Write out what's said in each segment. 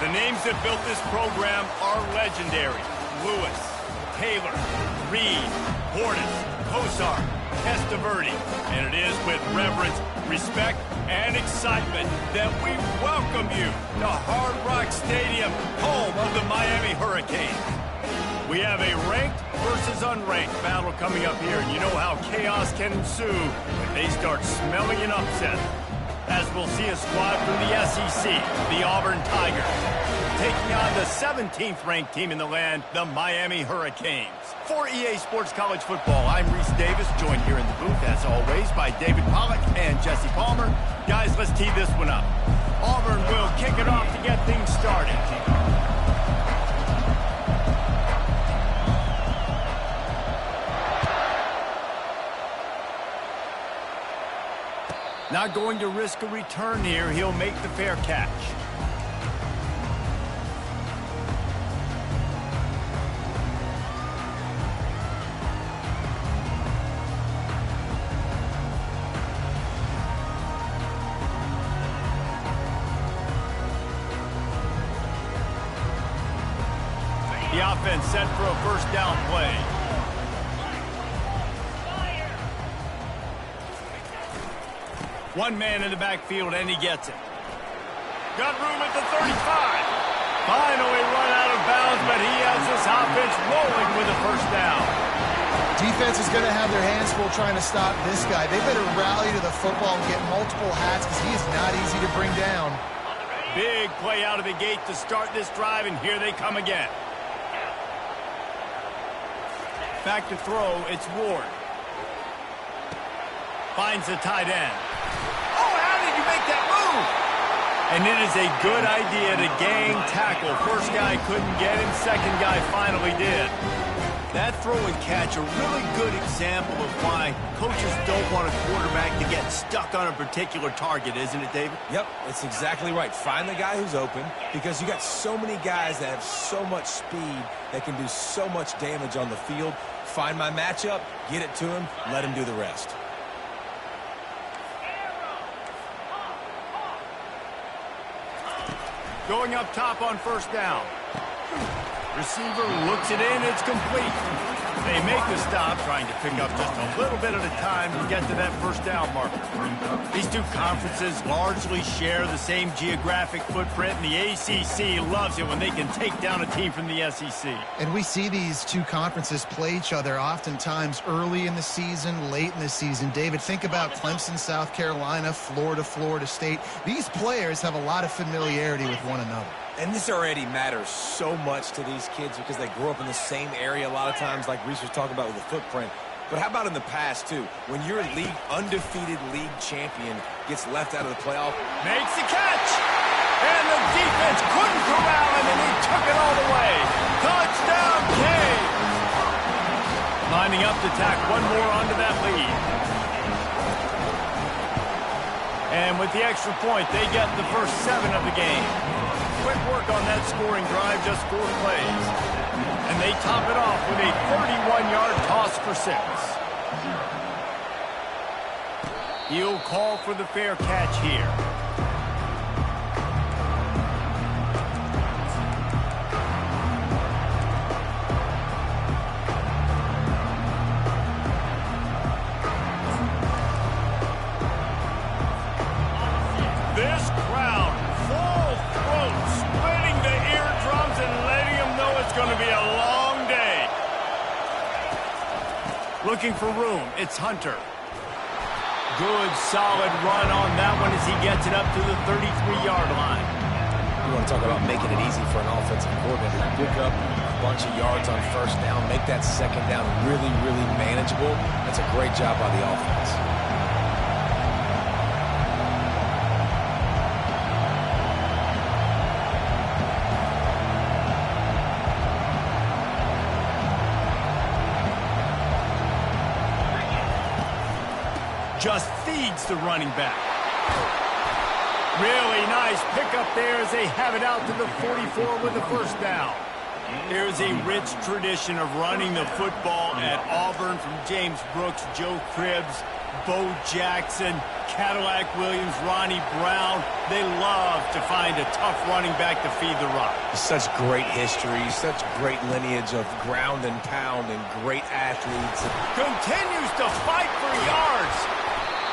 The names that built this program are legendary. Lewis, Taylor, Reed, Portis, Kosar, Testaverde. And it is with reverence, respect, and excitement that we welcome you to Hard Rock Stadium, home of the Miami Hurricanes. We have a ranked versus unranked battle coming up here, and you know how chaos can ensue when they start smelling an upset. As we'll see a squad from the SEC, the Auburn Tigers, taking on the 17th ranked team in the land, the Miami Hurricanes. For EA Sports College Football, I'm Reese Davis, joined here in the booth, as always, by David Pollack and Jesse Palmer. Guys, let's tee this one up. Auburn will kick it off to get things started. Not going to risk a return here. He'll make the fair catch. The offense set for a first down play. One man in the backfield, and he gets it. Got room at the 35. Finally run out of bounds, but he has this offense rolling with a first down. Defense is going to have their hands full trying to stop this guy. They better rally to the football and get multiple hats because he is not easy to bring down. Big play out of the gate to start this drive, and here they come again. Back to throw, it's Ward. Finds the tight end. Make that move. And it is a good idea to gang tackle. First guy couldn't get him, second guy finally did. That throw and catch, a really good example of why coaches don't want a quarterback to get stuck on a particular target, isn't it, David? Yep, it's exactly right. Find the guy who's open, because you got so many guys that have so much speed that can do so much damage on the field. Find my matchup, get it to him, let him do the rest. Going up top on first down. Receiver looks it in, it's complete. They make the stop, trying to pick up just a little bit at a time to get to that first down marker. These two conferences largely share the same geographic footprint, and the ACC loves it when they can take down a team from the SEC. And we see these two conferences play each other oftentimes early in the season, late in the season. David, think about Clemson, South Carolina, Florida, Florida State. These players have a lot of familiarity with one another. And this already matters so much to these kids because they grew up in the same area a lot of times, like Reese was talking about with the footprint. But how about in the past, too? When your undefeated league champion gets left out of the playoff. Makes the catch! And the defense couldn't corral him, and he took it all the way. Touchdown, Cade! Lining up to tack one more onto that lead. And with the extra point, they get the first 7 of the game. Quick work on that scoring drive, just 4 plays. And they top it off with a 31-yard toss for 6. He'll call for the fair catch here. This crowd, full throat, splitting the eardrums and letting them know it's going to be a long day. Looking for room, it's Hunter. Good, solid run on that one as he gets it up to the 33-yard line. You want to talk about making it easy for an offensive coordinator to pick up a bunch of yards on first down, make that second down really, really manageable. That's a great job by the offense. Just feeds the running back. Really nice pickup there as they have it out to the 44 with the first down. There's a rich tradition of running the football at Auburn from James Brooks, Joe Cribbs, Bo Jackson, Cadillac Williams, Ronnie Brown. They love to find a tough running back to feed the rock. Such great history, such great lineage of ground and pound and great athletes. Continues to fight for yards.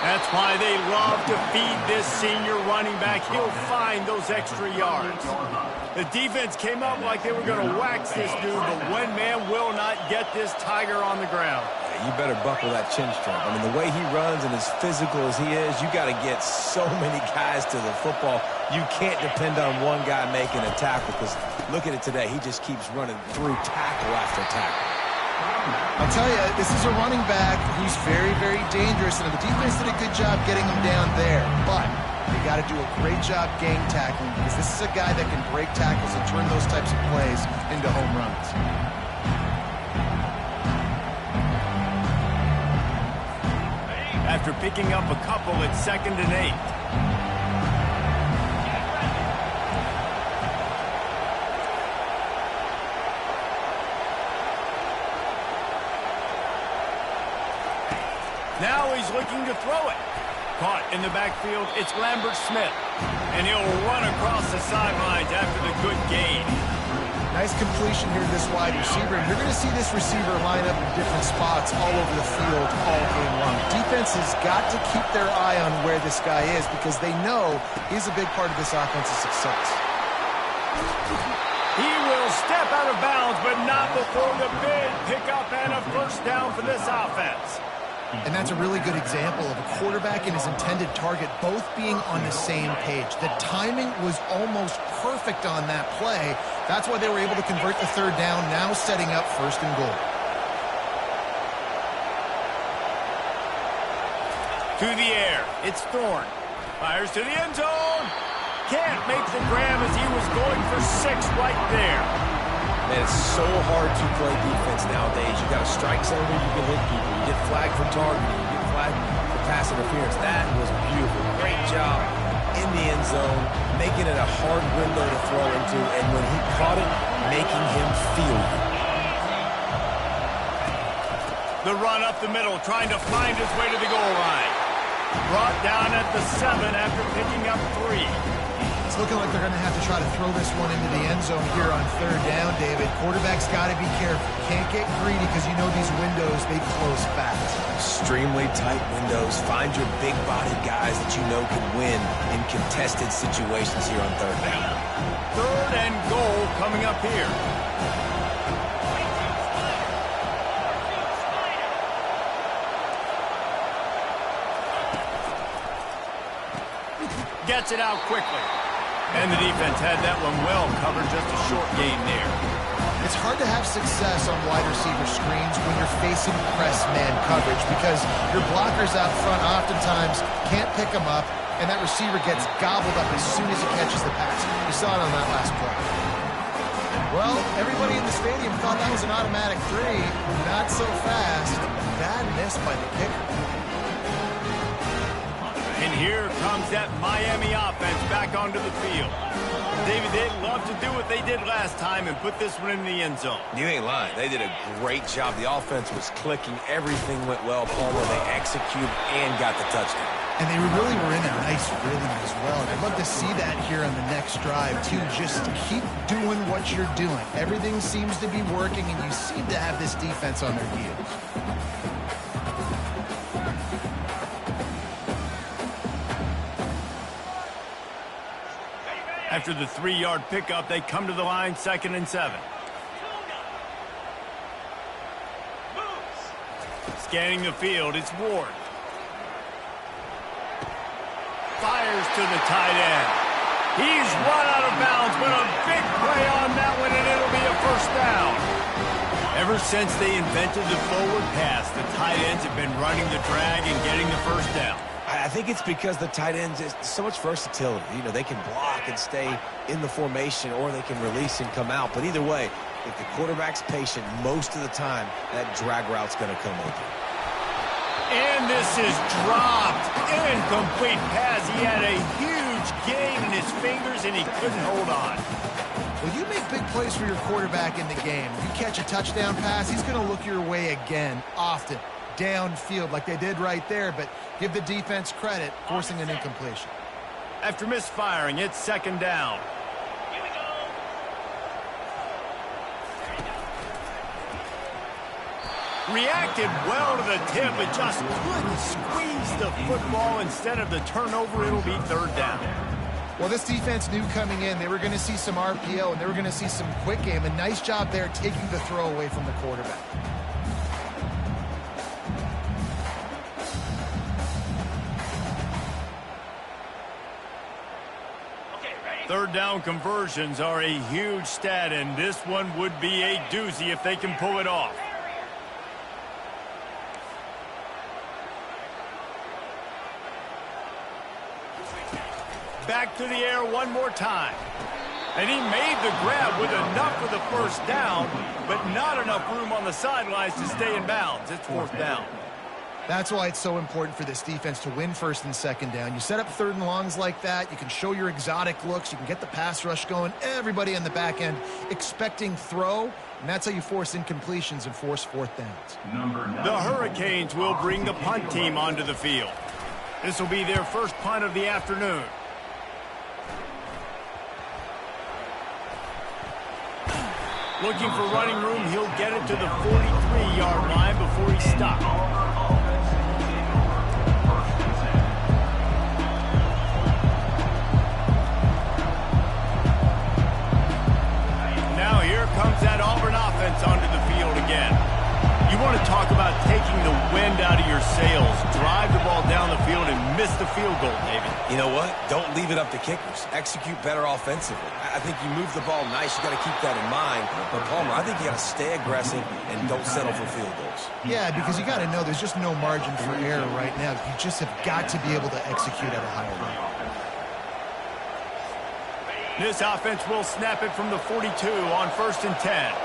That's why they love to feed this senior running back. He'll find those extra yards. The defense came up like they were going to wax this dude, but one man will not get this Tiger on the ground. Yeah, you better buckle that chin strap. I mean, the way he runs and as physical as he is, you got to get so many guys to the football. You can't depend on one guy making a tackle because look at it today. He just keeps running through tackle after tackle. I'll tell you, this is a running back who's very, very dangerous, and the defense did a good job getting him down there, but you got to do a great job gang tackling because this is a guy that can break tackles and turn those types of plays into home runs. After picking up a couple, it's 2nd and 8. Now he's looking to throw it. Caught in the backfield, it's Lambert Smith. And he'll run across the sidelines after the good gain. Nice completion here to this wide receiver. And you're going to see this receiver line up in different spots all over the field all game long. Defense has got to keep their eye on where this guy is because they know he's a big part of this offense's success. He will step out of bounds, but not before the big pickup and a first down for this offense. And that's a really good example of a quarterback and his intended target both being on the same page. The timing was almost perfect on that play. That's why they were able to convert the 3rd down, now setting up 1st and goal. To the air, it's Thorne. Fires to the end zone. Can't make the grab as he was going for 6 right there. Man, it's so hard to play defense nowadays. You got a strike zone where you can hit people. You get flagged for targeting. You get flagged for pass interference. That was beautiful. Great job in the end zone, making it a hard window to throw into, and when he caught it, making him feel it. The run up the middle, trying to find his way to the goal line. Brought down at the 7 after picking up 3. It's looking like they're going to have to try to throw this one into the end zone here on 3rd down, David. Quarterback's got to be careful. Can't get greedy because you know these windows, they close fast. Extremely tight windows. Find your big-bodied guys that you know can win in contested situations here on 3rd down. 3rd and goal coming up here. Gets it out quickly. And the defense had that one well covered, just a short gain there. It's hard to have success on wide receiver screens when you're facing press man coverage because your blockers out front oftentimes can't pick them up, and that receiver gets gobbled up as soon as he catches the pass. We saw it on that last play. Well, everybody in the stadium thought that was an automatic 3. Not so fast. Bad miss by the kicker. And here comes that Miami offense back onto the field. David, they'd love to do what they did last time and put this one in the end zone. You ain't lying. They did a great job. The offense was clicking. Everything went well. Palmer, they executed and got the touchdown. And they really were in a nice rhythm as well. And I'd love to see that here on the next drive, too. Just keep doing what you're doing. Everything seems to be working, and you seem to have this defense on their heels. After the 3-yard pickup, they come to the line, 2nd and 7. Scanning the field, it's Ward. Fires to the tight end. He's run out of bounds, but a big play on that one, and it'll be a first down. Ever since they invented the forward pass, the tight ends have been running the drag and getting the first down. I think it's because the tight ends is so much versatility. You know, they can block and stay in the formation, or they can release and come out. But either way, if the quarterback's patient, most of the time, that drag route's going to come open. And this is dropped. Incomplete pass. He had a huge gain in his fingers, and he couldn't hold on. Well, you make big plays for your quarterback in the game. You catch a touchdown pass, he's going to look your way again, often, downfield like they did right there, but give the defense credit, forcing an incompletion. After misfiring, it's second down. Reacted well to the tip, but just couldn't squeeze the football. Instead of the turnover, it'll be third down. Well, this defense knew coming in they were going to see some RPO and they were going to see some quick game. A nice job there taking the throw away from the quarterback. Third down conversions are a huge stat, and this one would be a doozy if they can pull it off. Back to the air one more time. And he made the grab with enough for the first down, but not enough room on the sidelines to stay in bounds. It's fourth down. That's why it's so important for this defense to win first and second down. You set up third and longs like that. You can show your exotic looks. You can get the pass rush going. Everybody on the back end expecting throw, and that's how you force incompletions and force fourth downs. The Hurricanes will bring the punt team onto the field. This will be their first punt of the afternoon. Looking for running room, he'll get it to the 43-yard line before he stops. Now here comes that Auburn offense onto the field again. You want to talk about taking the wind out of your sails. Drive the ball down the field and miss the field goal, David. You know what? Don't leave it up to kickers. Execute better offensively. I think you move the ball nice. You got to keep that in mind. But, Palmer, I think you got to stay aggressive and don't settle for field goals. Yeah, because you got to know there's just no margin for error right now. You just have got to be able to execute at a higher level. This offense will snap it from the 42 on 1st and 10.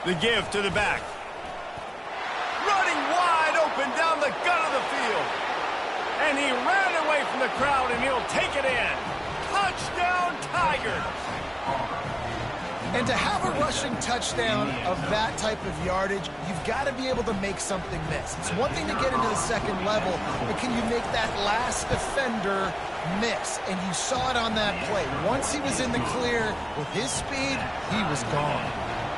The give to the back. Running wide open down the gut of the field. And he ran away from the crowd, and he'll take it in. Touchdown, Tigers! And to have a rushing touchdown of that type of yardage, you've got to be able to make something miss. It's one thing to get into the second level, but can you make that last defender miss? And you saw it on that play. Once he was in the clear with his speed, he was gone.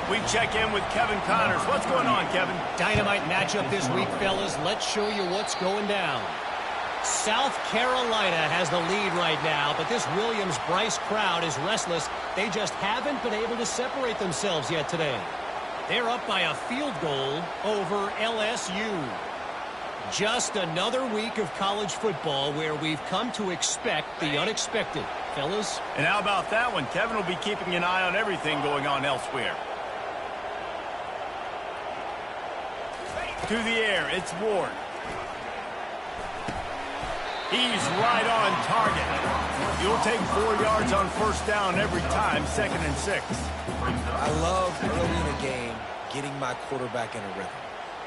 We check in with Kevin Connors. What's going on, Kevin? Dynamite matchup this week, fellas. Let's show you what's going down. South Carolina has the lead right now, but this Williams-Bryce crowd is restless. They just haven't been able to separate themselves yet today. They're up by a field goal over LSU. Just another week of college football where we've come to expect the unexpected. Fellas? And how about that one? Kevin will be keeping an eye on everything going on elsewhere. To the air, it's Ward. He's right on target. You'll take 4 yards on first down every time, 2nd and 6. I love early in a game getting my quarterback in a rhythm.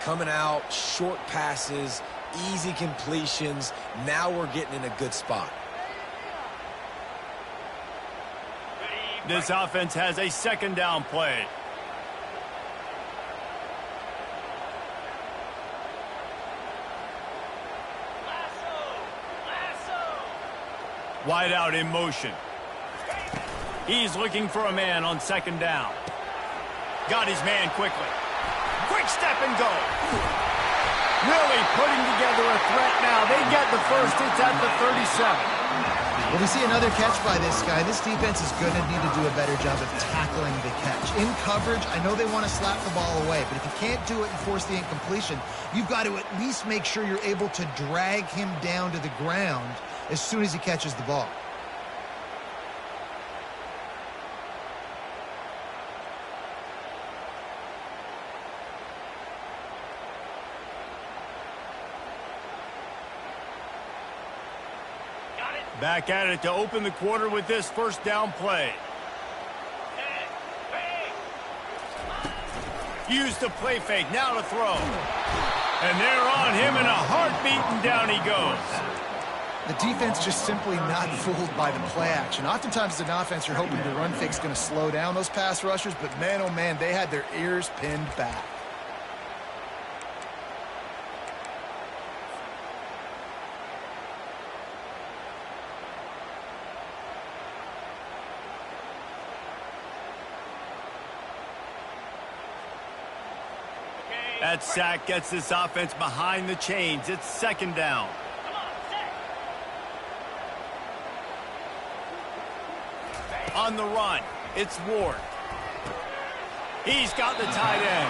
Coming out, short passes, easy completions. Now we're getting in a good spot. This offense has a 2nd down play. Wide out in motion. He's looking for a man on 2nd down. Got his man quickly. Quick step and go. Really putting together a threat now. They get the first. It's at the 37. Well, we see another catch by this guy. This defense is going to need to do a better job of tackling the catch. In coverage, I know they want to slap the ball away, but if you can't do it and force the incompletion, you've got to at least make sure you're able to drag him down to the ground as soon as he catches the ball. Back at it to open the quarter with this first down play. Use the play fake, now to throw. And they're on him in a heartbeat, and down he goes. The defense just simply not fooled by the play action. Oftentimes as an offense, you're hoping the run fake's going to slow down those pass rushers, but man, oh man, they had their ears pinned back. That sack gets this offense behind the chains. It's second down. On the run, it's Ward. He's got the tight end.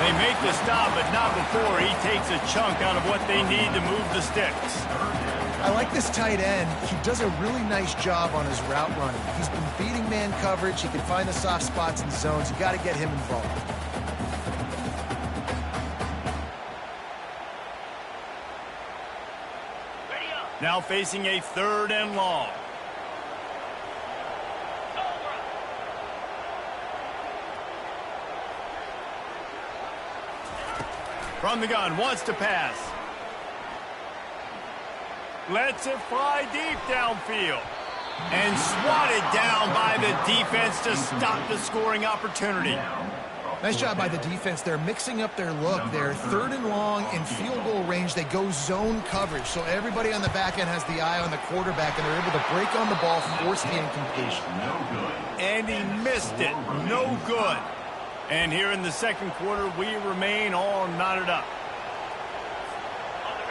They make the stop, but not before he takes a chunk out of what they need to move the sticks. I like this tight end. He does a really nice job on his route running. He's been beating man coverage. He can find the soft spots in zones. You got to get him involved. Now facing a 3rd and long. From the gun, wants to pass. Lets it fly deep downfield. And swatted down by the defense to stop the scoring opportunity. Nice job by the defense. They're mixing up their look. They're 3rd and long in field goal range. They go zone coverage. So everybody on the back end has the eye on the quarterback, and they're able to break on the ball, force the incompletion. And he missed it. No good. And here in the second quarter, we remain all knotted up.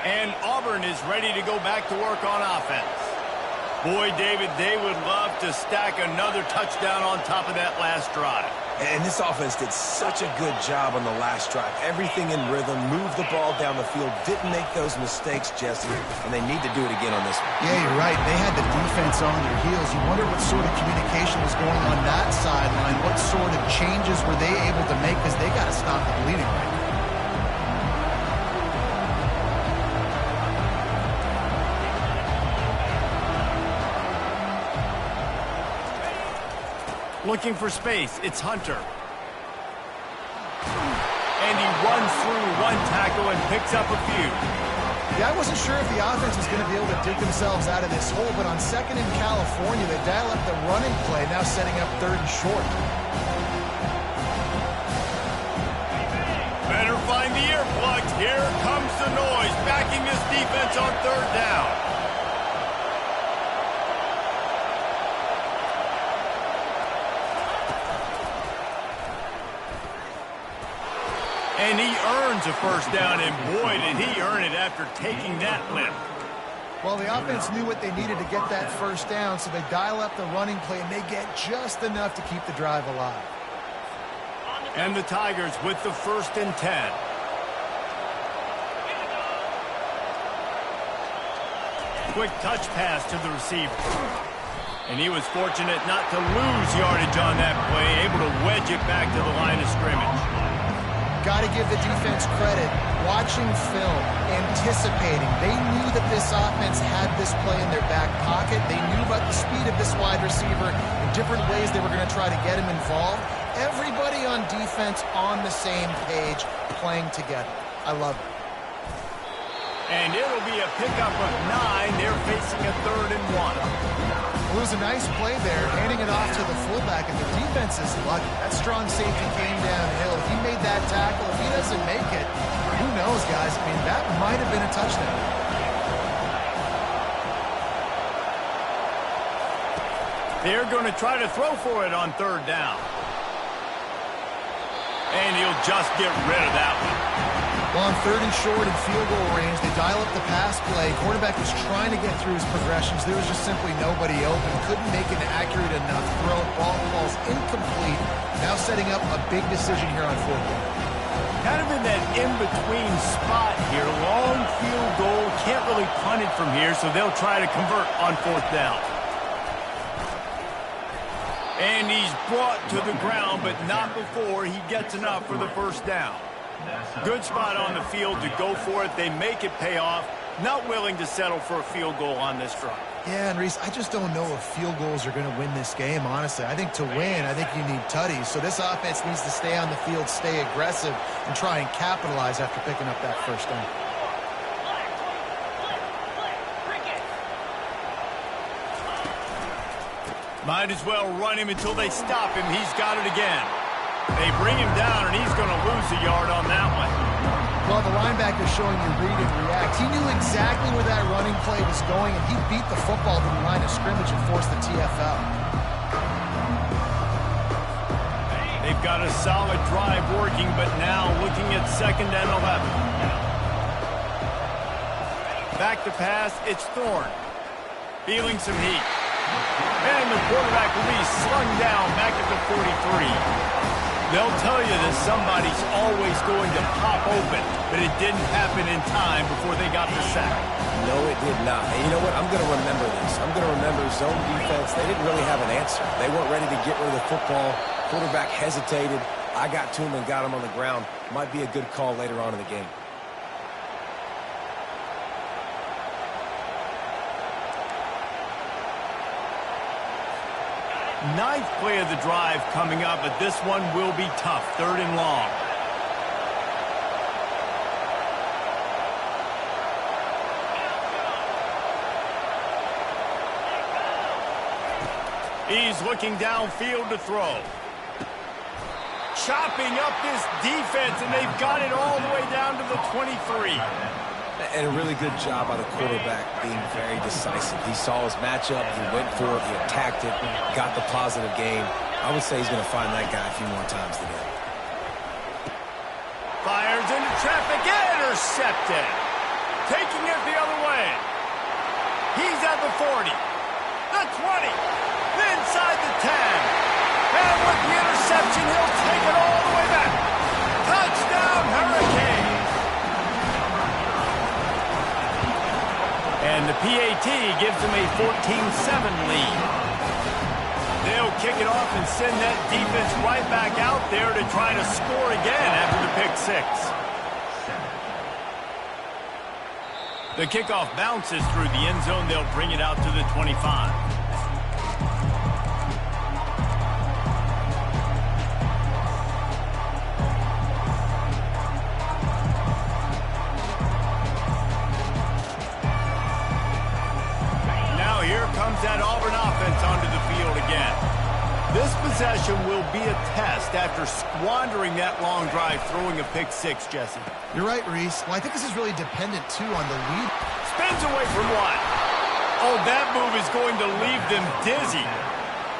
And Auburn is ready to go back to work on offense. Boy, David, they would love to stack another touchdown on top of that last drive. And this offense did such a good job on the last drive. Everything in rhythm, moved the ball down the field, didn't make those mistakes, Jesse, and they need to do it again on this one. Yeah, you're right. They had the defense on their heels. You wonder what sort of communication was going on that sideline. What sort of changes were they able to make, because they got to stop the bleeding right now. Looking for space, it's Hunter. And he runs through one tackle and picks up a few. Yeah, I wasn't sure if the offense was going to be able to dig themselves out of this hole, but on 2nd in California, they dial up the running play, now setting up 3rd and short. Better find the earplugs. Here comes the noise, backing this defense on 3rd down. And he earns a 1st down, and boy, did he earn it after taking that lift. Well, the offense knew what they needed to get that 1st down, so they dial up the running play, and they get just enough to keep the drive alive. And the Tigers with the 1st and 10. Quick touch pass to the receiver. And he was fortunate not to lose yardage on that play, able to wedge it back to the line of scrimmage. Got to give the defense credit. Watching film, anticipating. They knew that this offense had this play in their back pocket. They knew about the speed of this wide receiver and different ways they were going to try to get him involved. Everybody on defense on the same page, playing together. I love it. And it'll be a pickup of 9. They're facing a 3rd and 1. It was a nice play there, handing it off to the fullback, and the defense is lucky. That strong safety came downhill. He made that tackle. If he doesn't make it, who knows, guys? I mean, that might have been a touchdown. They're going to try to throw for it on 3rd down. And he'll just get rid of that one. Well, on 3rd and short and field goal range, they dial up the pass play. Quarterback was trying to get through his progressions. There was just simply nobody open. Couldn't make an accurate enough throw. Ball falls incomplete. Now setting up a big decision here on 4th down. Kind of in that in-between spot here. Long field goal. Can't really punt it from here, so they'll try to convert on 4th down. And he's brought to the ground, but not before he gets enough for the 1st down. Good spot on the field to go for it. They make it pay off. Not willing to settle for a field goal on this drive. Yeah, and Reese, I just don't know if field goals are going to win this game, honestly. I think to win, I think you need tutties. So this offense needs to stay on the field, stay aggressive, and try and capitalize after picking up that first down. Might as well run him until they stop him. He's got it again. They bring him down, and he's going to lose a yard on that one. Well, the linebacker's showing you read and react. He knew exactly where that running play was going, and he beat the football to the line of scrimmage and forced the TFL. They've got a solid drive working, but now looking at 2nd and 11. Back to pass, it's Thorne. Feeling some heat. And the quarterback will be slung down back at the 43. They'll tell you that somebody's always going to pop open, but it didn't happen in time before they got the sack. No, it did not. And you know what? I'm going to remember this. I'm going to remember zone defense. They didn't really have an answer. They weren't ready to get rid of the football. Quarterback hesitated. I got to him and got him on the ground. Might be a good call later on in the game. Ninth play of the drive coming up, but this one will be tough. 3rd and long. He's looking downfield to throw. Chopping up this defense, and they've got it all the way down to the 23. And a really good job by the quarterback being very decisive. He saw his matchup, he went for it, he attacked it, got the positive gain. I would say he's going to find that guy a few more times today. Fires into traffic, intercepted. Taking it the other way. He's at the 40, the 20, inside the 10. And with the interception, he'll take it all the way back. Touchdown, Hurricanes. And the PAT gives them a 14-7 lead. They'll kick it off and send that defense right back out there to try to score again after the pick 6. The kickoff bounces through the end zone. They'll bring it out to the 25. That Auburn offense onto the field again. This possession will be a test after squandering that long drive, throwing a pick 6, Jesse. You're right, Reese. Well, I think this is really dependent, too, on the lead. Spins away from what? Oh, that move is going to leave them dizzy.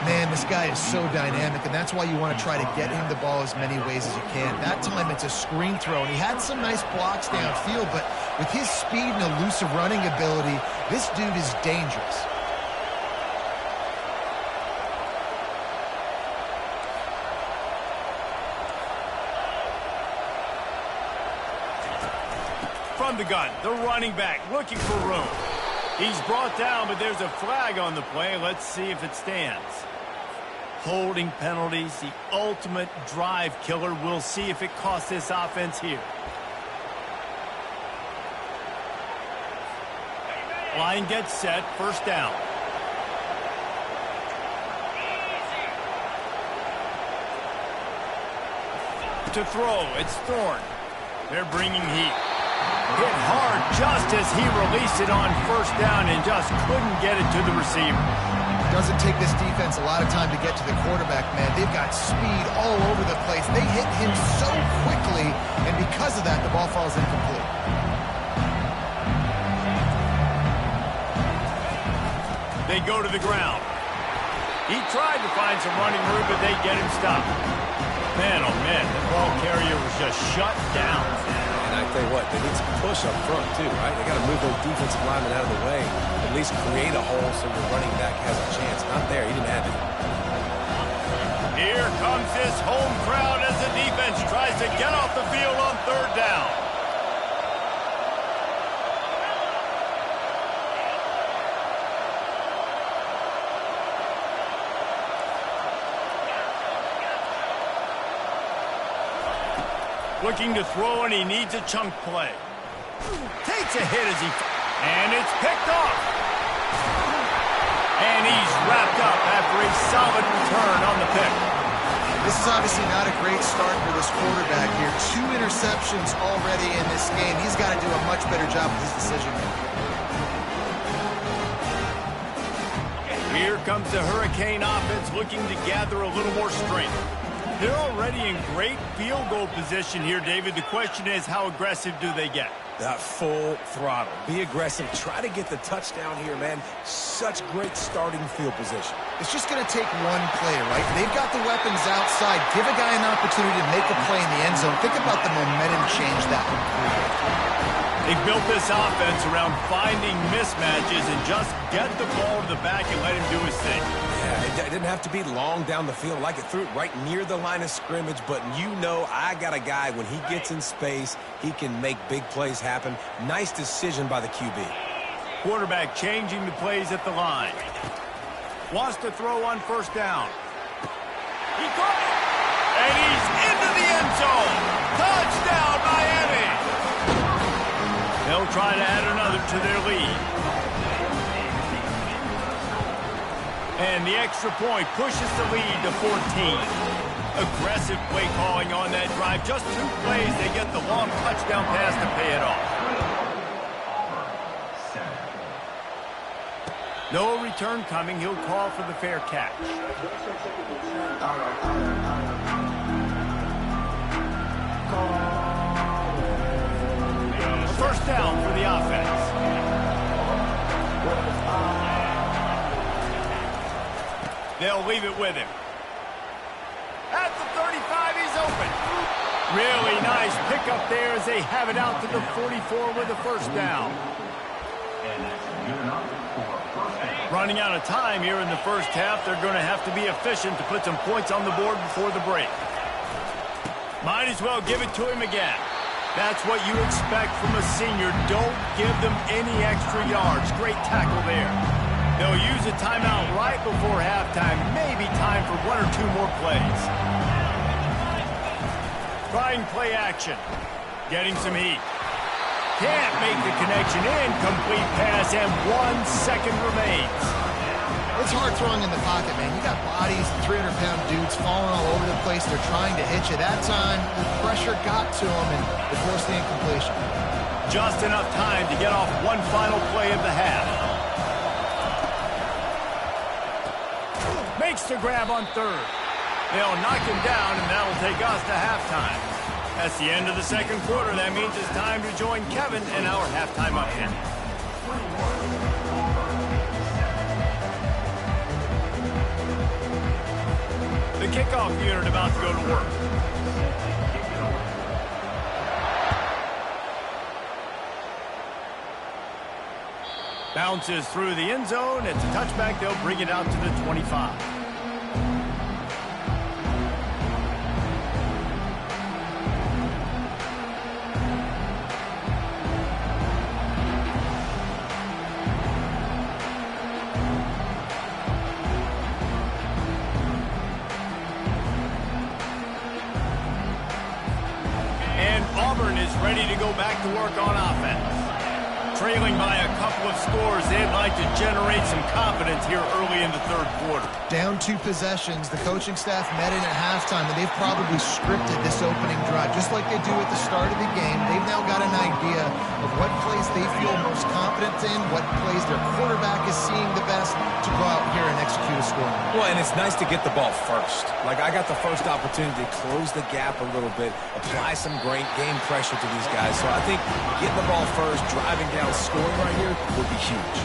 Man, this guy is so dynamic, and that's why you want to try to get him the ball as many ways as you can. That time, it's a screen throw, and he had some nice blocks downfield, but with his speed and elusive running ability, this dude is dangerous. From the gun, the running back looking for room. He's brought down, but there's a flag on the play. Let's see if it stands. Holding penalties, the ultimate drive killer. We'll see if it costs this offense here. Line gets set, 1st down. To throw, it's Thorne. They're bringing heat. Hit hard just as he released it on 1st down and just couldn't get it to the receiver. Doesn't take this defense a lot of time to get to the quarterback, man. They've got speed all over the place. They hit him so quickly, and because of that, the ball falls incomplete. They go to the ground. He tried to find some running room, but they get him stopped. Man, oh man, the ball carrier was just shut down. And I tell you what, they need some push up front too, right? They got to move those defensive linemen out of the way, at least create a hole so your running back has a chance. Not there, he didn't have it. Here comes this home crowd as the defense tries to get off the field on 3rd down. Looking to throw, and he needs a chunk play. Takes a hit as he... And it's picked off. And he's wrapped up after a solid return on the pick. This is obviously not a great start for this quarterback here. 2 interceptions already in this game. He's got to do a much better job with his decision-making. Here comes the Hurricane offense looking to gather a little more strength. They're already in great field goal position here, David. The question is, how aggressive do they get? Full throttle. Be aggressive. Try to get the touchdown here, man. Such great starting field position. It's just going to take one play, right? They've got the weapons outside. Give a guy an opportunity to make a play in the end zone. Think about the momentum change that would create. They built this offense around finding mismatches and just get the ball to the back and let him do his thing. Yeah, it didn't have to be long down the field. Like it threw it right near the line of scrimmage, but you know I got a guy, when he gets in space, he can make big plays happen. Nice decision by the QB. Quarterback changing the plays at the line. Wants to throw on first down. He caught it! And he's into the end zone! Touchdown, Miami! They'll try to add another to their lead. And the extra point pushes the lead to 14. Aggressive play calling on that drive. Just 2 plays, they get the long touchdown pass to pay it off. No return coming. He'll call for the fair catch. First down for the offense. They'll leave it with him. At the 35, he's open. Really nice pickup there as they have it out to the 44 with a first down. Running out of time here in the first half. They're going to have to be efficient to put some points on the board before the break. Might as well give it to him again. That's what you expect from a senior. Don't give them any extra yards. Great tackle there. They'll use a timeout right before halftime. Maybe time for 1 or 2 more plays. Trying play action. Getting some heat. Can't make the connection. Incomplete pass, and 1 second remains. It's hard throwing in the pocket, man. You got bodies, 300-pound dudes falling all over the place. They're trying to hit you. That time, the pressure got to them, and it forced the incompletion. Just enough time to get off one final play of the half. Makes the grab on third. They'll knock him down, and that'll take us to halftime. That's the end of the second quarter. That means it's time to join Kevin in our halftime update. The kickoff unit about to go to work. Bounces through the end zone. It's a touchback. They'll bring it out to the 25. Auburn is ready to go back to work on offense. Trailing by a couple of scores, they'd like to generate some confidence here early in the third quarter. Down 2 possessions, the coaching staff met in at halftime, and they've probably scripted this opening drive. Just like they do at the start of the game, they've now got an idea of what plays they feel most confident in, what plays their quarterback is seeing the best to go out here and execute a score. Well, and it's nice to get the ball first. Like, I got the first opportunity to close the gap a little bit, apply some great game pressure to these guys. So I think getting the ball first, driving down, scoring right here would be huge.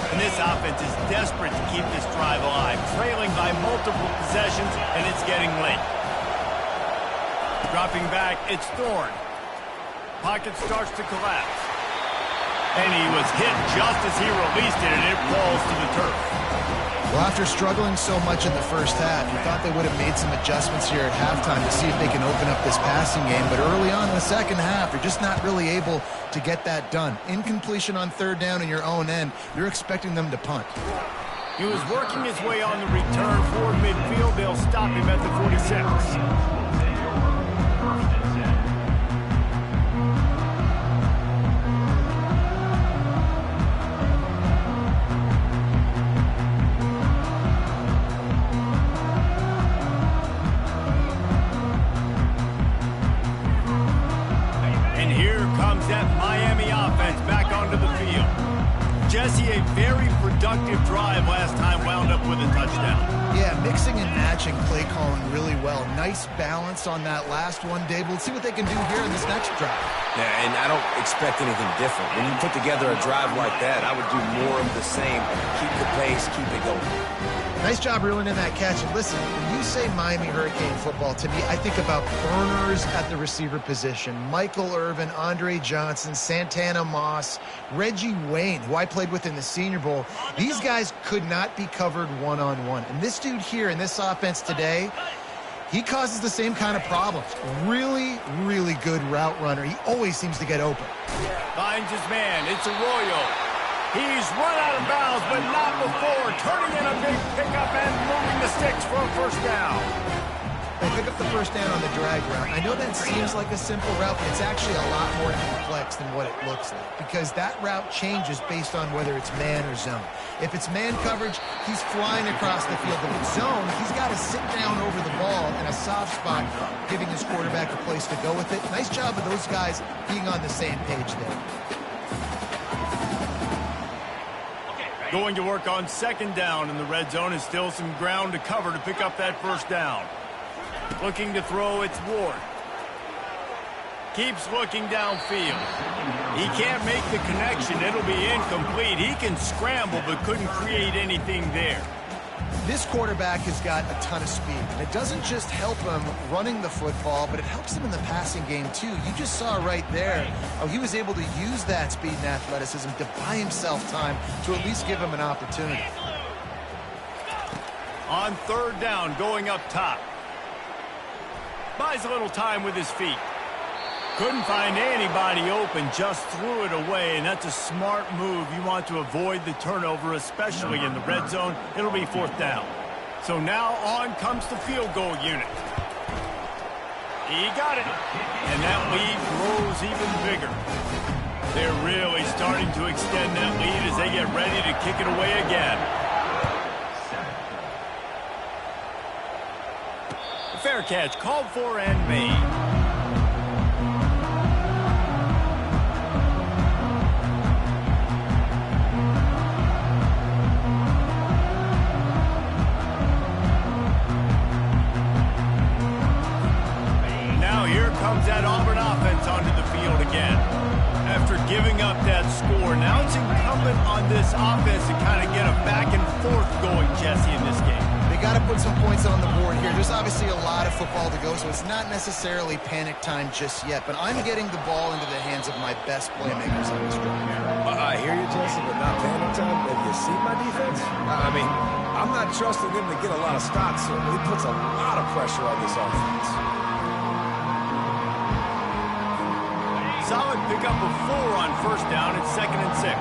And this offense is desperate to keep this drive alive, trailing by multiple possessions, and it's getting late. Dropping back, it's Thorne. Pocket starts to collapse. And he was hit just as he released it, and it falls to the turf. Well, after struggling so much in the first half, you thought they would have made some adjustments here at halftime to see if they can open up this passing game. But early on in the second half, you're just not really able to get that done. Incompletion on third down in your own end, you're expecting them to punt. He was working his way on the return for midfield. They'll stop him at the 46. Jesse, a very productive drive last time wound up with a touchdown. Yeah, mixing and matching play calling really well. Nice balance on that last one, Dave. Let's see what they can do here in this next drive. Yeah, and I don't expect anything different. When you put together a drive like that, I would do more of the same. Keep the pace, keep it going. Nice job reeling in that catch. And listen, when you say Miami Hurricane football, to me, I think about burners at the receiver position. Michael Irvin, Andre Johnson, Santana Moss, Reggie Wayne, who I played with in the Senior Bowl. These guys could not be covered one-on-one. And this dude here in this offense today, he causes the same kind of problems. Really, really good route runner. He always seems to get open. Finds his man. It's Arroyo. He's run out of bounds, but not before. Turning in a big pickup and moving the sticks for a first down. They pick up the first down on the drag route. I know that seems like a simple route, but it's actually a lot more complex than what it looks like, because that route changes based on whether it's man or zone. If it's man coverage, he's flying across the field. If it's zone, he's got to sit down over the ball in a soft spot, giving his quarterback a place to go with it. Nice job of those guys being on the same page there. Going to work on second down in the red zone, and still some ground to cover to pick up that first down. Looking to throw, it's Ward. Keeps looking downfield. He can't make the connection. It'll be incomplete. He can scramble, but couldn't create anything there. This quarterback has got a ton of speed. And it doesn't just help him running the football, but it helps him in the passing game, too. You just saw right there how he was able to use that speed and athleticism to buy himself time to at least give him an opportunity. On third down, going up top. Buys a little time with his feet. Couldn't find anybody open, just threw it away, and that's a smart move. You want to avoid the turnover, especially in the red zone. It'll be fourth down. So now on comes the field goal unit. He got it, and that lead grows even bigger. They're really starting to extend that lead as they get ready to kick it away again. Fair catch, called for and made. Comes that Auburn offense onto the field again. After giving up that score, now it's incumbent on this offense to kind of get a back and forth going, Jesse, in this game. They got to put some points on the board here. There's obviously a lot of football to go, so it's not necessarily panic time just yet, but I'm getting the ball into the hands of my best playmakers on this drive. I hear you, Jesse, but not panic time. Have you seen my defense? I mean, I'm not trusting them to get a lot of stops, so it puts a lot of pressure on this offense. Solid pickup of 4 on first down. It's 2nd and 6.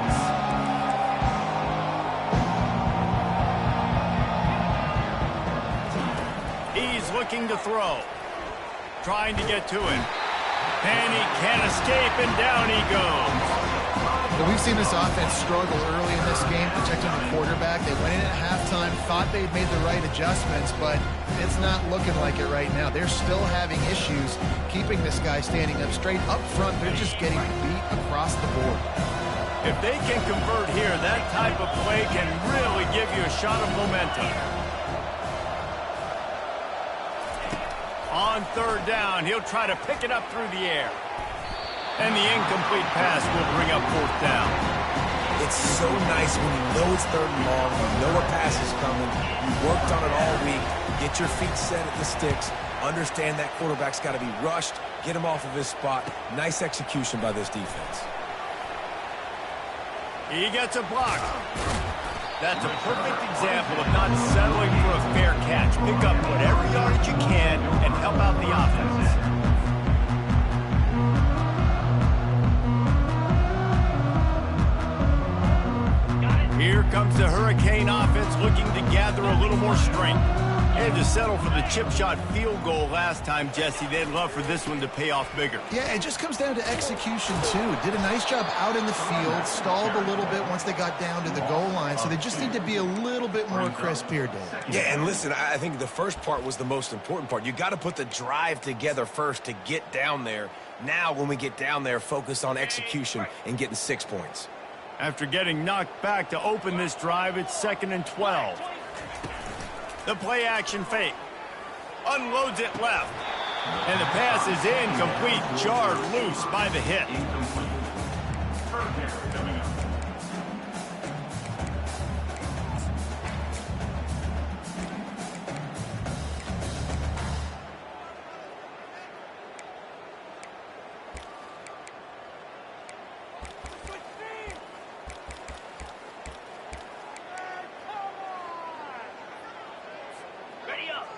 He's looking to throw. Trying to get to him. And he can't escape, and down he goes. Well, we've seen this offense struggle early in this game, protecting the quarterback. They went in at halftime, thought they'd made the right adjustments, but it's not looking like it right now. They're still having issues keeping this guy standing up straight. Up front, they're just getting beat across the board. If they can convert here, that type of play can really give you a shot of momentum. On third down, he'll try to pick it up through the air. And the incomplete pass will bring up fourth down. It's so nice when you know it's third and long, you know a pass is coming, you worked on it all week, get your feet set at the sticks, understand that quarterback's got to be rushed, get him off of his spot. Nice execution by this defense. He gets a block. That's a perfect example of not settling for a fair catch. Pick up whatever yardage you can and help out the offense. Here comes the Hurricane offense looking to gather a little more strength. They had to settle for the chip shot field goal last time, Jesse. They'd love for this one to pay off bigger. Yeah, it just comes down to execution, too. Did a nice job out in the field, stalled a little bit once they got down to the goal line, so they just need to be a little bit more crisp here, Dave. Yeah, and listen, I think the first part was the most important part. You got to put the drive together first to get down there. Now, when we get down there, focus on execution and getting 6 points. After getting knocked back to open this drive, it's 2nd and 12. The play action fake. Unloads it left. And the pass is incomplete, jarred loose by the hit.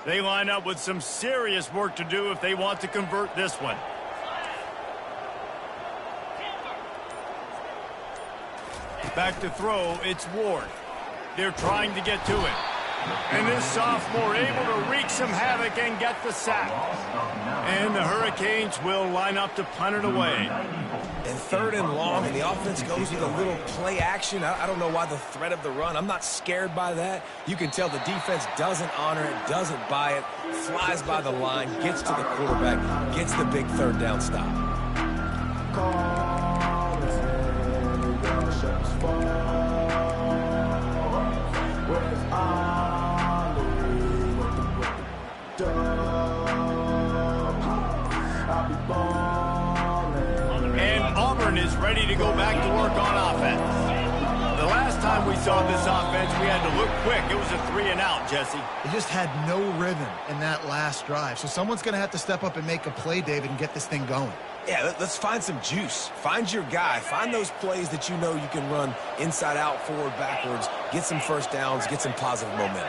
They line up with some serious work to do if they want to convert this one. Back to throw, it's Ward. They're trying to get to it. And this sophomore able to wreak some havoc and get the sack. And the Hurricanes will line up to punt it away. And 3rd and long, and the offense goes with a little play action. I don't know why the threat of the run. I'm not scared by that. You can tell the defense doesn't honor it, doesn't buy it, flies by the line, gets to the quarterback, gets the big 3rd down stop. And Auburn is ready to go back to work on offense. The last time we saw this offense, we had to look quick. It was a 3-and-out, Jesse. They just had no rhythm in that last drive. So someone's going to have to step up and make a play, David, and get this thing going. Yeah, let's find some juice. Find your guy. Find those plays that you know you can run inside out, forward, backwards, get some first downs, get some positive momentum.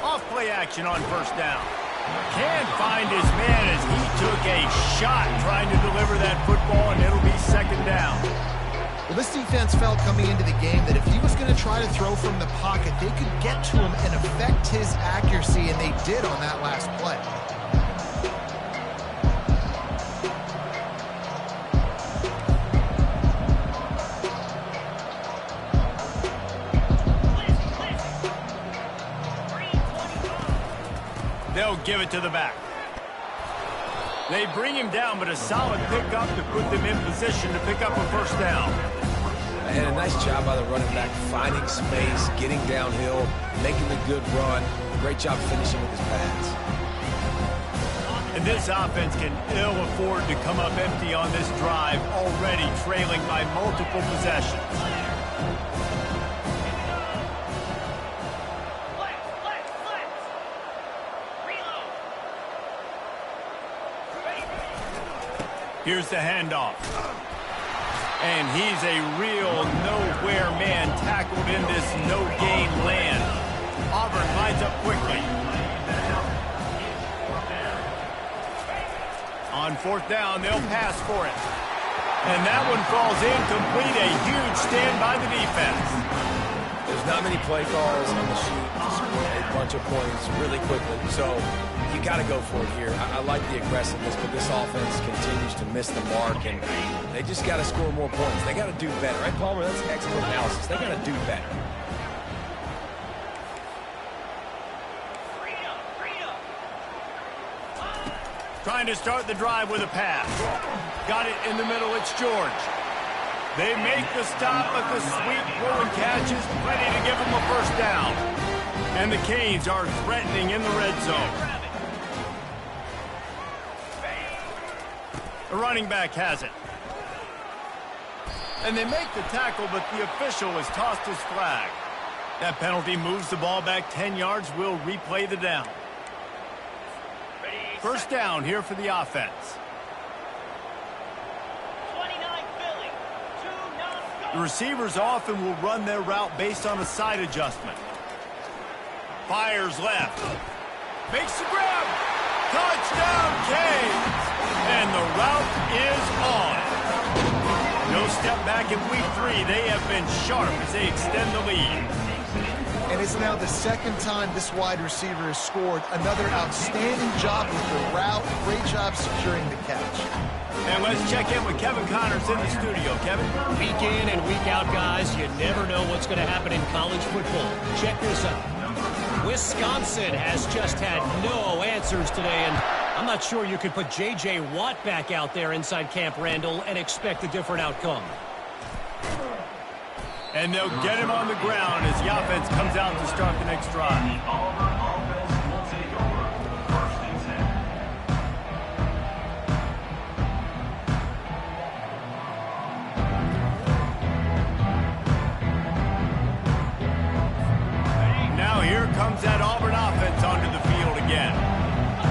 Off play action on 1st down. Can't find his man as he took a shot trying to deliver that football, and it'll be 2nd down. Well, this defense felt coming into the game that if he was going to try to throw from the pocket, they could get to him and affect his accuracy, and they did on that last play. They'll give it to the back. They bring him down, but a solid pickup to put them in position to pick up a 1st down. And a nice job by the running back, finding space, getting downhill, making a good run. Great job finishing with his pass. And this offense can ill afford to come up empty on this drive, already trailing by multiple possessions. Here's the handoff. And he's a real nowhere man tackled in this no-gain land. Auburn lines up quickly. On 4th down, they'll pass for it. And that one falls incomplete. A huge stand by the defense. There's not many play calls on the sheet to score a bunch of points really quickly. So you got to go for it here. I like the aggressiveness, but this offense continues to miss the mark, and they just got to score more points. They got to do better. Right, Palmer? That's excellent analysis. They got to do better. Trying to start the drive with a pass. Got it in the middle. It's George. They make the stop, but the sweet throw and catch is plenty to give them a 1st down. And the Canes are threatening in the red zone. The running back has it. And they make the tackle, but the official has tossed his flag. That penalty moves the ball back 10 yards. We'll replay the down. 1st down here for the offense. The receivers often will run their route based on a side adjustment. Fires left. Makes the grab. Touchdown, Canes. And the route is on. No step back in week 3. They have been sharp as they extend the lead. And it's now the 2nd time this wide receiver has scored. Another outstanding job with the route. Great job securing the catch. And let's check in with Kevin Connors in the studio. Kevin? Week in and week out, guys, you never know what's going to happen in college football. Check this out. Wisconsin has just had no answers today, and I'm not sure you could put J.J. Watt back out there inside Camp Randall and expect a different outcome. And they'll get him on the ground as the offense comes out to start the next drive. Now here comes that Auburn offense onto the field again.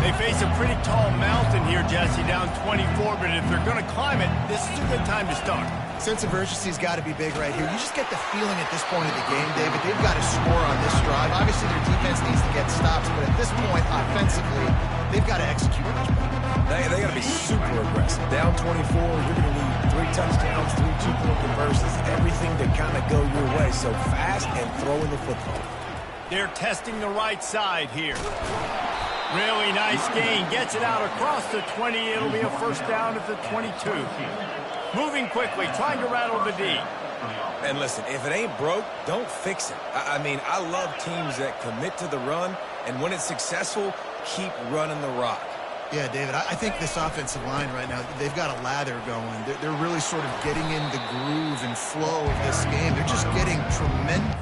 They face a pretty tall mountain here, Jesse, down 24, but if they're going to climb it, this is a good time to start. Sense of urgency's got to be big right here. You just get the feeling at this point of the game, David, they've got to score on this drive. Obviously, their defense needs to get stops, but at this point, offensively, they've got to execute much better. They got to be super aggressive. Down 24, you're going to need 3 touchdowns, 3 two-point conversions, everything to kind of go your way. So fast and throwing the football. They're testing the right side here. Really nice gain. Gets it out across the 20. It'll be a first down at the 22. Moving quickly, trying to rattle the D. And listen, if it ain't broke, don't fix it. I mean, I love teams that commit to the run, and when it's successful, keep running the rock. Yeah, David, I think this offensive line right now, they've got a lather going. They're really sort of getting in the groove and flow of this game. They're just getting tremendous.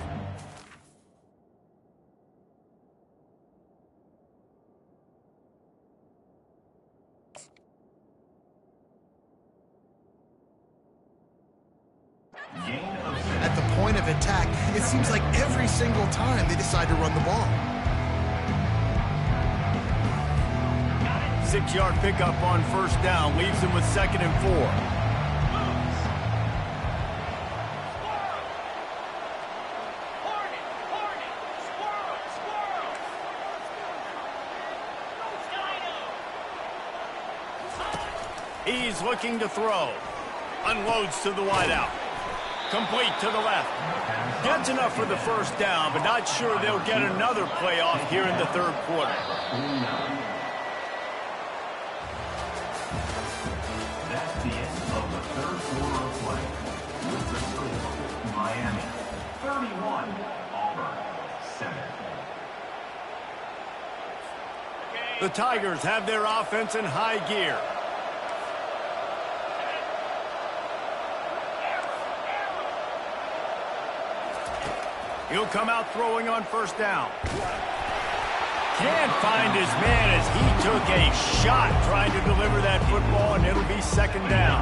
At the point of attack, it seems like every single time they decide to run the ball. 6-yard pickup on first down. Leaves them with 2nd and 4. He's looking to throw. Unloads to the wideout. Complete to the left. Gets enough for the first down, but not sure they'll get another playoff here in the third quarter. That's the end of the third quarter of play. With the score, Miami 31, Auburn 7. The Tigers have their offense in high gear. He'll come out throwing on first down. Can't find his man as he took a shot trying to deliver that football, and it'll be 2nd down.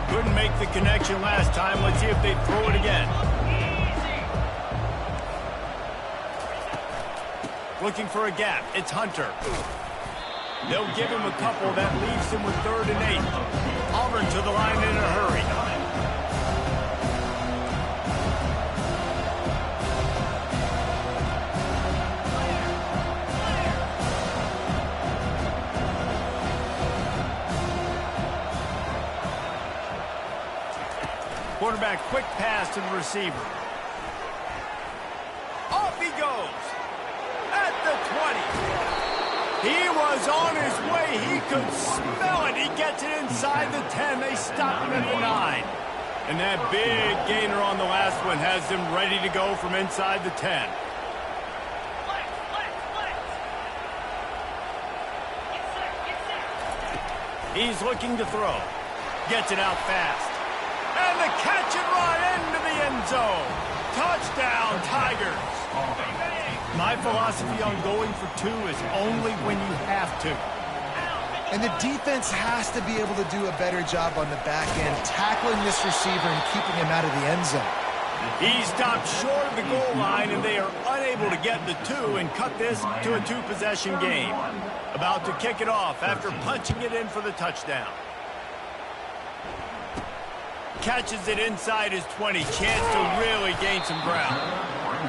Couldn't make the connection last time. Let's see if they throw it again. Looking for a gap. It's Hunter. They'll give him a couple. That leaves him with 3rd and 8. Auburn to the line in a hurry. Quarterback, quick pass to the receiver. Off he goes. At the 20. He was on his way. He could smell it. He gets it inside the 10. They stop him at the 9. And that big gainer on the last one has them ready to go from inside the 10. He's looking to throw. Gets it out fast. And the catch and run into the end zone. Touchdown, Tigers. My philosophy on going for 2 is only when you have to. And the defense has to be able to do a better job on the back end, tackling this receiver and keeping him out of the end zone. He stopped short of the goal line, and they are unable to get the 2 and cut this to a 2-possession game. About to kick it off after punching it in for the touchdown. Catches it inside his 20. Chance to really gain some ground.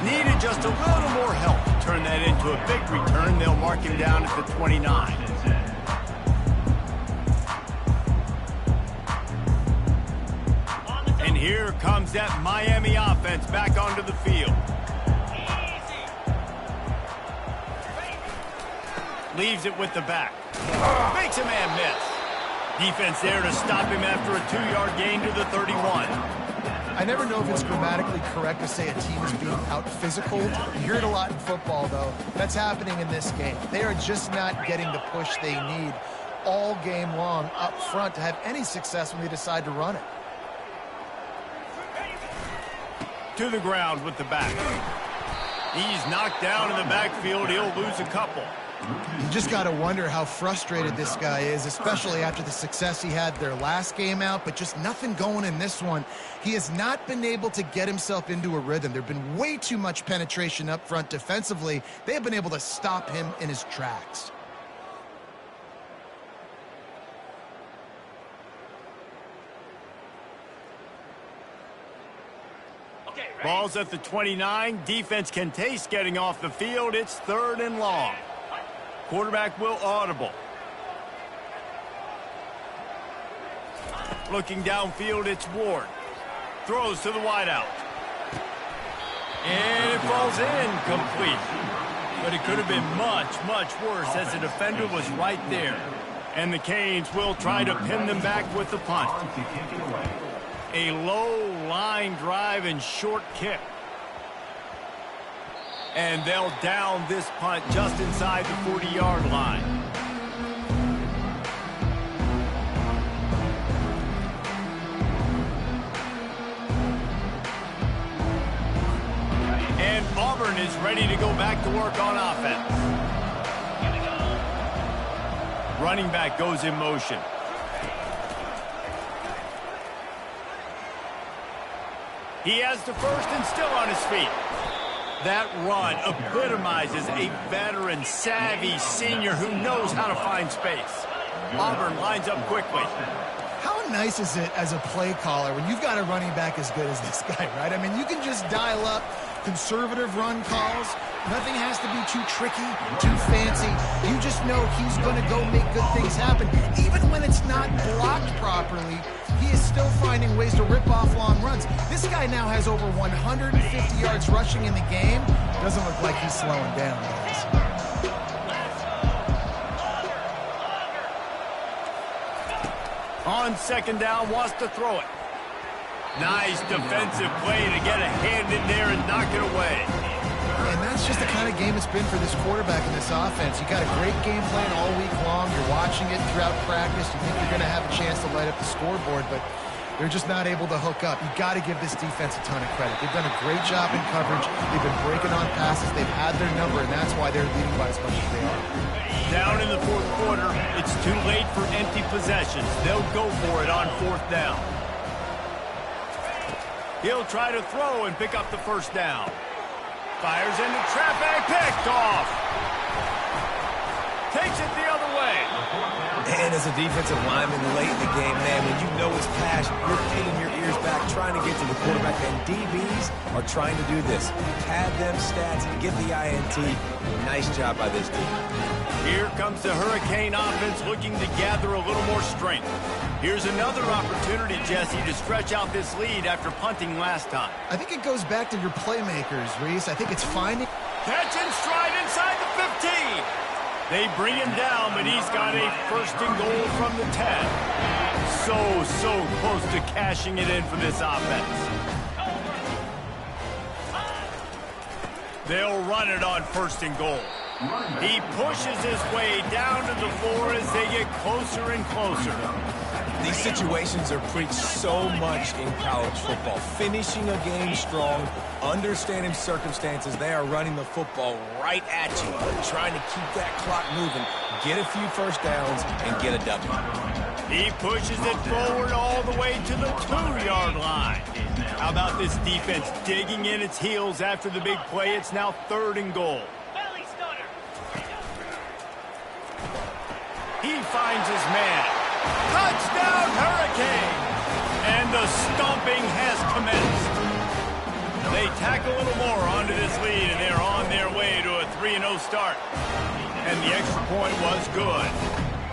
Needed just a little more help to turn that into a big return. They'll mark him down at the 29. And here comes that Miami offense back onto the field. Leaves it with the back. Makes a man miss. Defense there to stop him after a 2-yard gain to the 31. I never know if it's grammatically correct to say a team is being out-physical. You hear it a lot in football, though. That's happening in this game. They are just not getting the push they need all game long up front to have any success when they decide to run it. To the ground with the back. He's knocked down in the backfield. He'll lose a couple. You just got to wonder how frustrated this guy is, especially after the success he had their last game out, but just nothing going in this one. He has not been able to get himself into a rhythm. There have been way too much penetration up front defensively. They have been able to stop him in his tracks. Ball's at the 29. Defense can taste getting off the field. It's 3rd and long. Quarterback will audible. Looking downfield, it's Ward. Throws to the wideout. And it falls incomplete. But it could have been much, much worse as the defender was right there. And the Canes will try to pin them back with the punt. A low line drive and short kick. And they'll down this punt just inside the 40-yard line. And Auburn is ready to go back to work on offense. Running back goes in motion. He has the first and still on his feet. That run epitomizes a veteran, savvy senior who knows how to find space. Auburn lines up quickly. How nice is it as a play caller when you've got a running back as good as this guy, right? I mean, you can just dial up conservative run calls. Nothing has to be too tricky, too fancy. You just know he's going to go make good things happen. Even when it's not blocked properly, he is still finding ways to rip off long runs. This guy now has over 150 yards rushing in the game. Doesn't look like he's slowing down, guys. On 2nd down, wants to throw it. Nice defensive play to get a hand in there and knock it away. And that's just the kind of game it's been for this quarterback in this offense. You got a great game plan all week long. You're watching it throughout practice. You think you're going to have a chance to light up the scoreboard, but they're just not able to hook up. You got to give this defense a ton of credit. They've done a great job in coverage. They've been breaking on passes. They've had their number, and that's why they're leading by as much as they are. Down in the 4th quarter, it's too late for empty possessions. They'll go for it on 4th down. He'll try to throw and pick up the 1st down. Fires into traffic, picked off. Takes it the other way. And as a defensive lineman late in the game, man, when you know it's pass, you're pulling your ears back, trying to get to the quarterback, and DBs are trying to do this. Pad them stats, get the INT. Nice job by this team. Here comes the Hurricane offense looking to gather a little more strength. Here's another opportunity, Jesse, to stretch out this lead after punting last time. I think it goes back to your playmakers, Reese. I think it's finding... Catch and stride inside the 15. They bring him down, but he's got a 1st and goal from the 10. So close to cashing it in for this offense. They'll run it on 1st and goal. He pushes his way down to the floor as they get closer and closer. These situations are preached so much in college football. Finishing a game strong, understanding circumstances. They are running the football right at you, trying to keep that clock moving, get a few 1st downs, and get a W. He pushes it forward all the way to the 2-yard line. How about this defense digging in its heels after the big play? It's now 3rd and goal. He finds his man. Touchdown, Hurricane! And the stomping has commenced. They tack a little more onto this lead, and they're on their way to a 3-0 start. And the extra point was good.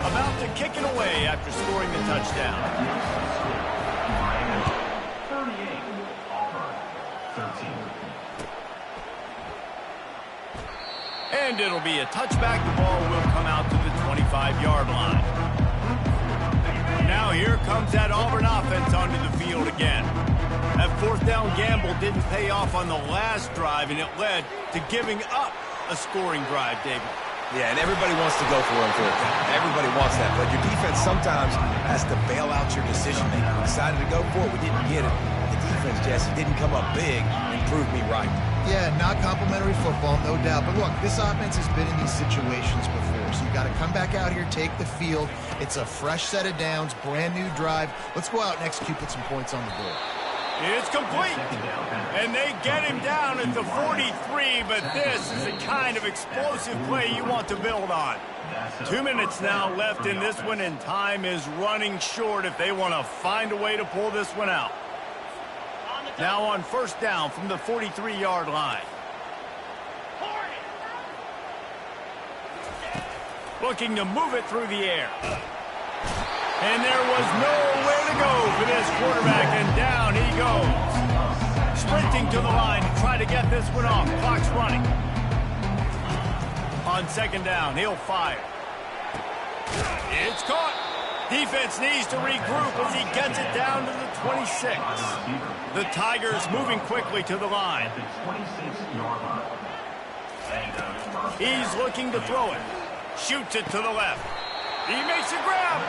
About to kick it away after scoring the touchdown. 38, Auburn, 13. And it'll be a touchback. The ball will come out to the 25-yard line. Now here comes that Auburn offense onto the field again. At fourth down gamble didn't pay off on the last drive, and it led to giving up a scoring drive, David. Yeah, and everybody wants to go for it on fourth down. Everybody wants that, but your defense sometimes has to bail out your decision-making. We decided to go for it. We didn't get it. The defense, Jesse, didn't come up big and prove me right. Yeah, not complimentary football, no doubt. But look, this offense has been in these situations before, so you've got to come back out here, take the field. It's a fresh set of downs, brand new drive. Let's go out and execute, put some points on the board. It's complete, and they get him down at the 43, but this is the kind of explosive play you want to build on. 2 minutes now left in this one, and time is running short if they want to find a way to pull this one out. Now on first down from the 43-yard line. Looking to move it through the air. And there was nowhere to go for this quarterback, and down he goes. Sprinting to the line to try to get this one off. Clock's running. On second down, he'll fire. It's caught. Defense needs to regroup as he gets it down to the 26. The Tigers moving quickly to the line. He's looking to throw it. Shoots it to the left. He makes a grab.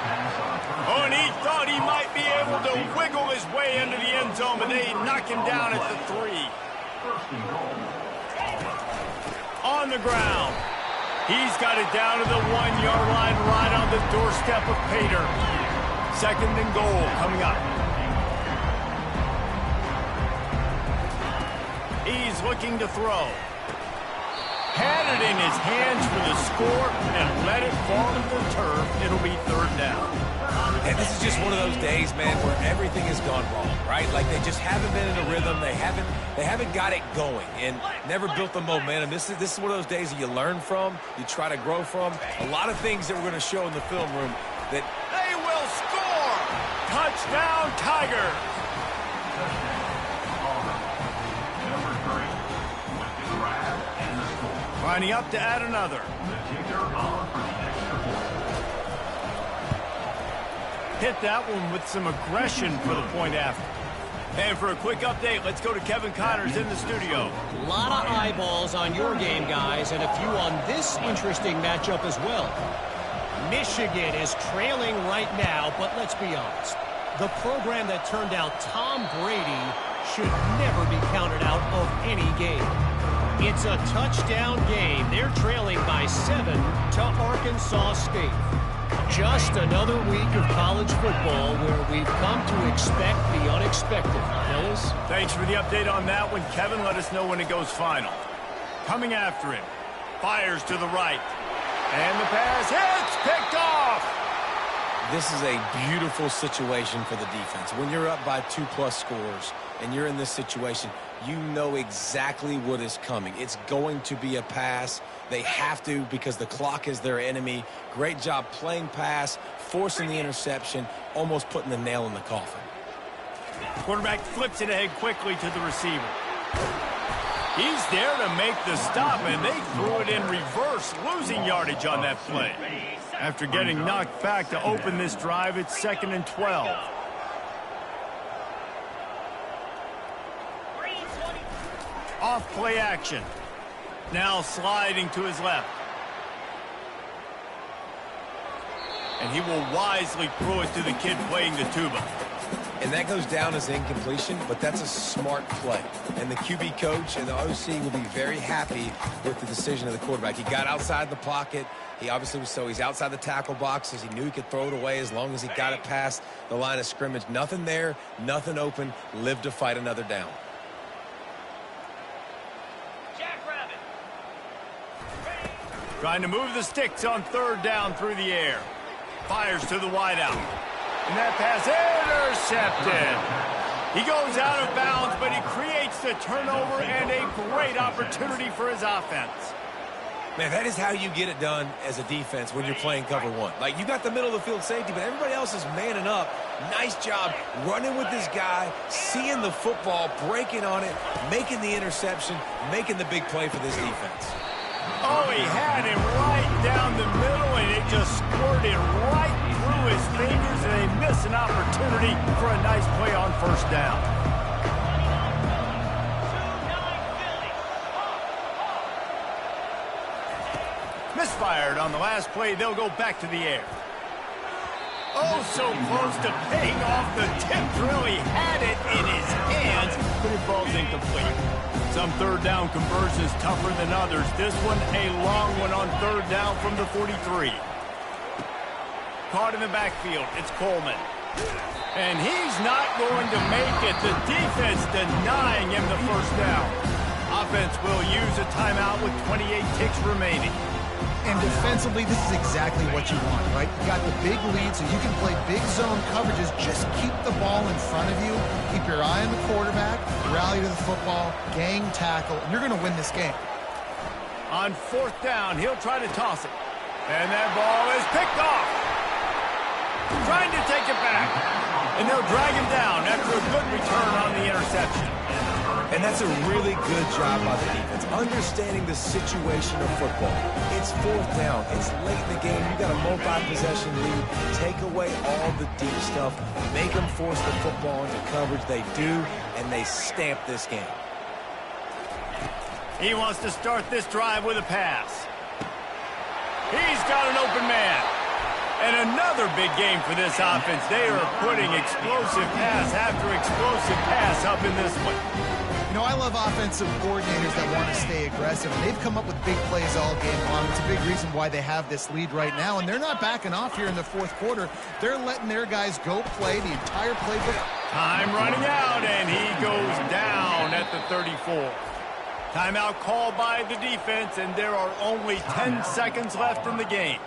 Oh, and he thought he might be able to wiggle his way into the end zone, but they knock him down at the 3. On the ground. He's got it down to the 1-yard line right on the doorstep of Pater. Second and goal coming up. He's looking to throw. Had it in his hands for the score and let it fall to the turf. It'll be third down. And this is just one of those days, man, where everything has gone wrong, right? Like they just haven't been in a rhythm. They haven't got it going and never built the momentum. This is one of those days that you learn from, you try to grow from. A lot of things that we're going to show in the film room that they will score. Touchdown, Tigers. Lining up to add another. Hit that one with some aggression for the point after. And for a quick update, let's go to Kevin Connors in the studio. A lot of eyeballs on your game, guys, and a few on this interesting matchup as well. Michigan is trailing right now, but let's be honest. The program that turned out Tom Brady should never be counted out of any game. It's a touchdown game. They're trailing by 7 to Arkansas State. Just another week of college football where we've come to expect the unexpected. Fellas? Thanks for the update on that one, Kevin. Let us know when it goes final. Coming after him. Fires to the right. And the pass hits. Picked off. this is a beautiful situation for the defense. When you're up by 2+ scores and you're in this situation, you know exactly what is coming. It's going to be a pass. They have to because the clock is their enemy. Great job playing pass, forcing the interception, almost putting the nail in the coffin. Quarterback flips it ahead quickly to the receiver. He's there to make the stop, and they threw it in reverse, losing yardage on that play. After getting knocked back to open this drive, it's 2nd and 12. Off play action. Now sliding to his left. And he will wisely throw it to the kid playing the tuba. And that goes down as incompletion, but that's a smart play. And the QB coach and the OC will be very happy with the decision of the quarterback. He got outside the pocket. He obviously was he's outside the tackle boxes. He knew he could throw it away as long as he got it past the line of scrimmage. Nothing there, nothing open. Live to fight another down. Trying to move the sticks on 3rd down through the air. Fires to the wideout. And that pass intercepted. He goes out of bounds, but he creates the turnover and a great opportunity for his offense. Man, that is how you get it done as a defense when you're playing cover one. Like, you got the middle of the field safety, but everybody else is manning up. Nice job running with this guy, seeing the football, breaking on it, making the interception, making the big play for this defense. Oh, he had him right down the middle, and it just squirted right through his fingers, and they miss an opportunity for a nice play on 1st down. fired. On the last play, they'll go back to the air. Oh, so close to paying off the tip drill. He had it in his hands, but it falls incomplete. Some third down conversions tougher than others. This one a long one on third down from the 43. Caught in the backfield, it's Coleman. And he's not going to make it. The defense denying him the first down. Offense will use a timeout with 28 ticks remaining. And defensively, this is exactly what you want, right? You got the big lead, so you can play big zone coverages. Just keep the ball in front of you. Keep your eye on the quarterback. Rally to the football. Gang tackle. And you're going to win this game. On fourth down, he'll try to toss it. And that ball is picked off. Trying to take it back. And they'll drag him down after a good return on the interception. And that's a really good job by the defense, understanding the situation of football. It's fourth down. It's late in the game. You got a multi-possession lead. Take away all the deep stuff. Make them force the football into coverage. They do, and they stamp this game. He wants to start this drive with a pass. He's got an open man. And another big game for this offense. They are putting explosive pass after explosive pass up in this one. You know, I love offensive coordinators that want to stay aggressive, and they've come up with big plays all game long. It's a big reason why they have this lead right now, and they're not backing off here in the fourth quarter. They're letting their guys go play the entire playbook. Time running out, and he goes down at the 34. Timeout called by the defense, and there are only 10 seconds left in the game.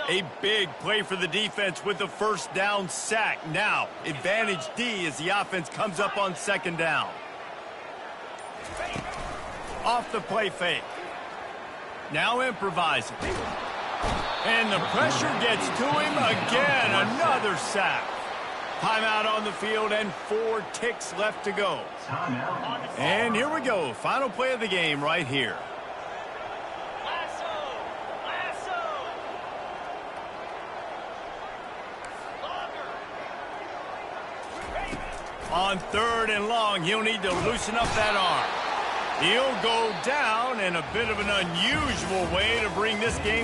A big play for the defense with the first down sack. Now, advantage D as the offense comes up on second down. Off the play fake. Now improvising. And the pressure gets to him again. Another sack. Timeout on the field and 4 ticks left to go. And here we go. Final play of the game right here. On third and long, he'll need to loosen up that arm. He'll go down in a bit of an unusual way to bring this game